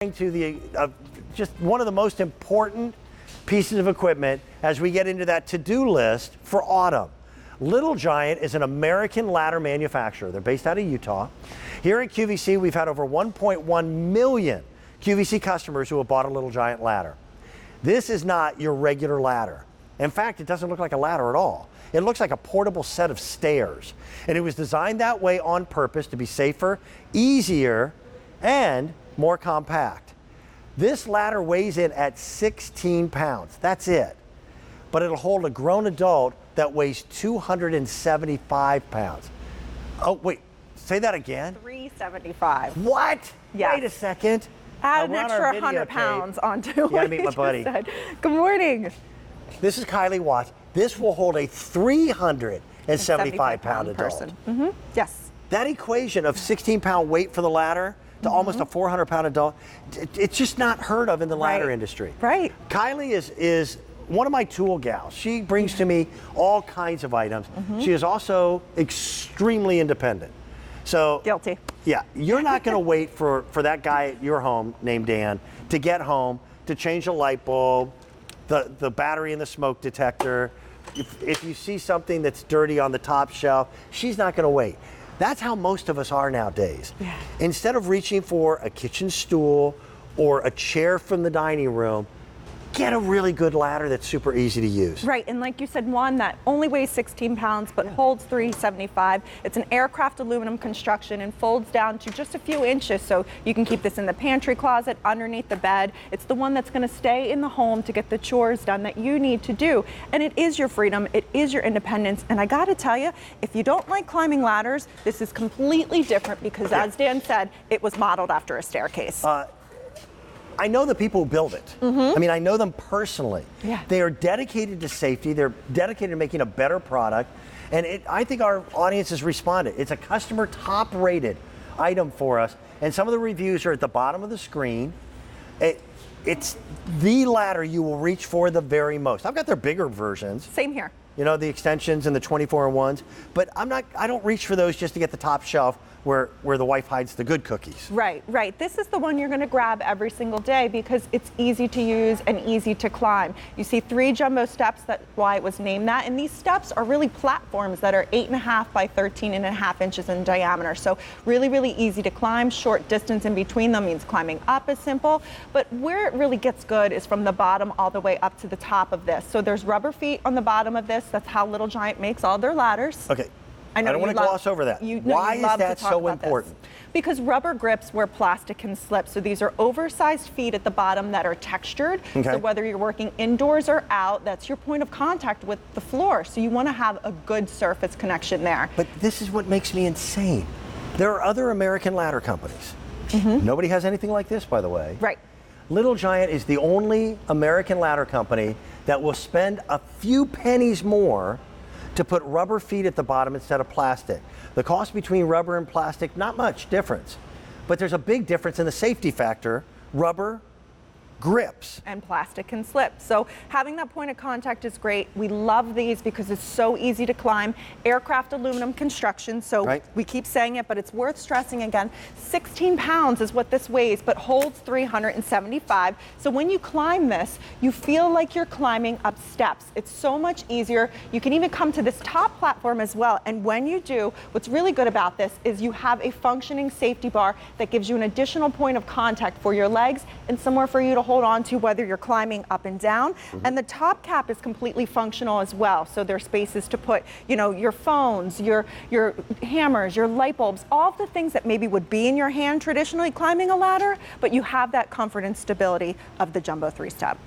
To the just one of the most important pieces of equipment as we get into that to-do list for autumn. Little Giant is an American ladder manufacturer. They're based out of Utah. Here at QVC, we've had over 1.1 million QVC customers who have bought a Little Giant ladder. This is not your regular ladder. In fact, it doesn't look like a ladder at all. It looks like a portable set of stairs. And it was designed that way on purpose to be safer, easier, and more compact. This ladder weighs in at 16 pounds. That's it. But it'll hold a grown adult that weighs 275 pounds. Oh, wait, say that again? 375. What? Yes. Wait a second. Add an extra 100 pounds onto what you meet my buddy. Said. Good morning. This is Kylie Watts. This will hold a 375-pound adult. Person. Mm-hmm. Yes. That equation of 16-pound weight for the ladder to almost a 400-pound adult, it's just not heard of in the ladder industry. Right. Kylie is one of my tool gals. She brings to me all kinds of items. She is also extremely independent. So guilty. Yeah, you're not going to wait for that guy at your home named Dan to get home to change a light bulb, the battery in the smoke detector. If you see something that's dirty on the top shelf, she's not going to wait. That's how most of us are nowadays. Yeah. Instead of reaching for a kitchen stool or a chair from the dining room, get a really good ladder that's super easy to use. Right, and like you said, one that only weighs 16 pounds but holds 375. It's an aircraft aluminum construction and folds down to just a few inches, so you can keep this in the pantry closet, underneath the bed. It's the one that's going to stay in the home to get the chores done that you need to do. And it is your freedom, it is your independence, and I got to tell you, if you don't like climbing ladders, this is completely different because, as Dan said, it was modeled after a staircase. I know the people who build it. I mean, I know them personally. Yeah. They are dedicated to safety. They're dedicated to making a better product. And I think our audience has responded. It's a customer top-rated item for us. And some of the reviews are at the bottom of the screen. It's the ladder you will reach for the very most. I've got their bigger versions. Same here. You know, the extensions and the 24-in-1s. But I don't reach for those just to get the top shelf where the wife hides the good cookies. Right, right. This is the one you're going to grab every single day because it's easy to use and easy to climb. You see 3 jumbo steps, that's why it was named that. And these steps are really platforms that are 8.5 by 13.5 inches in diameter. So really, really easy to climb. Short distance in between them means climbing up is simple. But where it really gets good is from the bottom all the way up to the top of this. So there's rubber feet on the bottom of this. That's how Little Giant makes all their ladders. Okay. I don't want to gloss over that. Why is that so important? Because rubber grips where plastic can slip. So these are oversized feet at the bottom that are textured. Okay. So whether you're working indoors or out, that's your point of contact with the floor. So you want to have a good surface connection there. But this is what makes me insane. There are other American ladder companies. Nobody has anything like this, by the way. Right. Little Giant is the only American ladder company that will spend a few pennies more to put rubber feet at the bottom instead of plastic. The cost between rubber and plastic, not much difference, but there's a big difference in the safety factor. Rubber grips. And plastic can slip. So having that point of contact is great. We love these because it's so easy to climb. Aircraft aluminum construction, so we keep saying it, but it's worth stressing again. 16 pounds is what this weighs, but holds 375. So when you climb this, you feel like you're climbing up steps. It's so much easier. You can even come to this top platform as well. And when you do, what's really good about this is you have a functioning safety bar that gives you an additional point of contact for your legs and somewhere for you to hold on to whether you're climbing up and down. And the top cap is completely functional as well. So there's spaces to put, you know, your phones, your hammers, your light bulbs, all of the things that maybe would be in your hand traditionally climbing a ladder, but you have that comfort and stability of the Jumbo 3-step.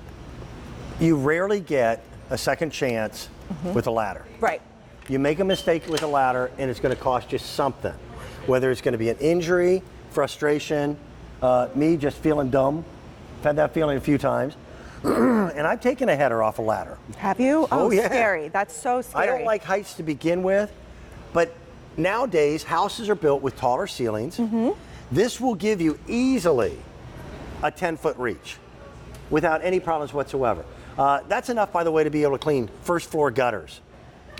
You rarely get a second chance with a ladder. Right. You make a mistake with a ladder and it's going to cost you something. Whether it's going to be an injury, frustration, me just feeling dumb. I've had that feeling a few times. And I've taken a header off a ladder. Have you? Oh, yeah. Scary. That's so scary. I don't like heights to begin with, but nowadays houses are built with taller ceilings. This will give you easily a 10-foot reach without any problems whatsoever. That's enough, by the way, to be able to clean first floor gutters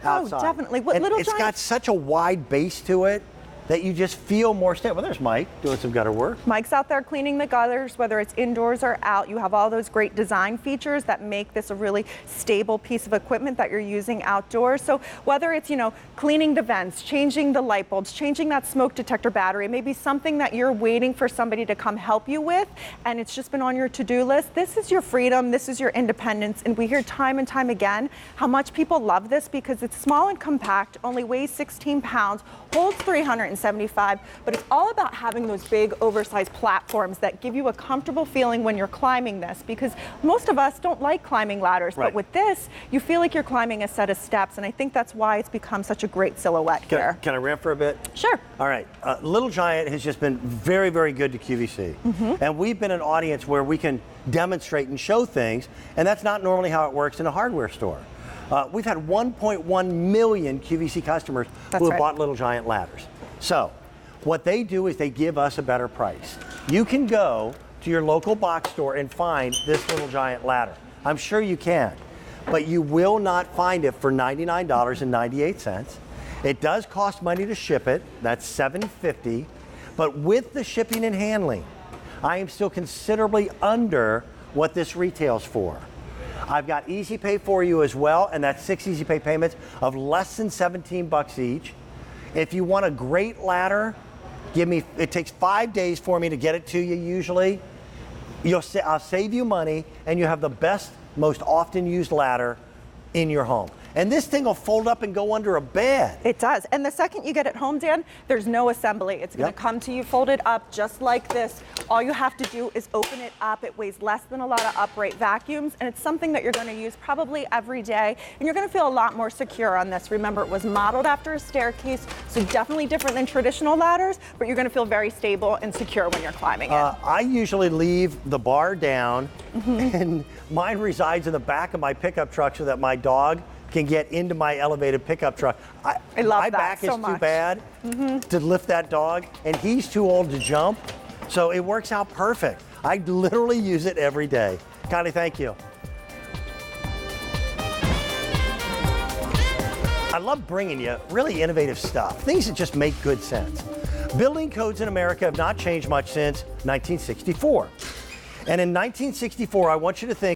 outside. Oh, definitely. It's got such a wide base to it. that you just feel more stable. Well, there's Mike doing some gutter work. Mike's out there cleaning the gutters, whether it's indoors or out. You have all those great design features that make this a really stable piece of equipment that you're using outdoors. So whether it's, cleaning the vents, changing the light bulbs, changing that smoke detector battery, maybe something that you're waiting for somebody to come help you with, and it's just been on your to-do list, this is your freedom, this is your independence. And we hear time and time again how much people love this because it's small and compact, only weighs 16 pounds, holds 375, but it's all about having those big oversized platforms that give you a comfortable feeling when you're climbing this, because most of us don't like climbing ladders, right. But with this, you feel like you're climbing a set of steps, and I think that's why it's become such a great silhouette here. Can I rant for a bit? Sure. All right. Little Giant has just been very, very good to QVC. And we've been an audience where we can demonstrate and show things, and that's not normally how it works in a hardware store. We've had 1.1 million QVC customers who have bought Little Giant ladders. So what they do is they give us a better price. You can go to your local box store and find this Little Giant ladder. I'm sure you can, but you will not find it for $99.98. It does cost money to ship it. That's $7.50. But with the shipping and handling, I am still considerably under what this retails for. I've got Easy Pay for you as well, and that's 6 Easy Pay payments of less than $17 each. If you want a great ladder, it takes 5 days for me to get it to you usually. I'll save you money, and you have the best, most often used ladder in your home. And this thing will fold up and go under a bed. It does. And the second you get it home, Dan, there's no assembly. It's going to come to you folded up just like this. All you have to do is open it up. It weighs less than a lot of upright vacuums, and it's something that you're going to use probably every day, and you're going to feel a lot more secure on this. Remember, it was modeled after a staircase, so definitely different than traditional ladders, but you're going to feel very stable and secure when you're climbing it. I usually leave the bar down, and mine resides in the back of my pickup truck so that my dog can get into my elevated pickup truck. I love my that back so is much. too bad to lift that dog, and he's too old to jump, so it works out perfect. I literally use it every day. Connie, thank you. I love bringing you really innovative stuff, things that just make good sense. Building codes in America have not changed much since 1964. And in 1964, I want you to think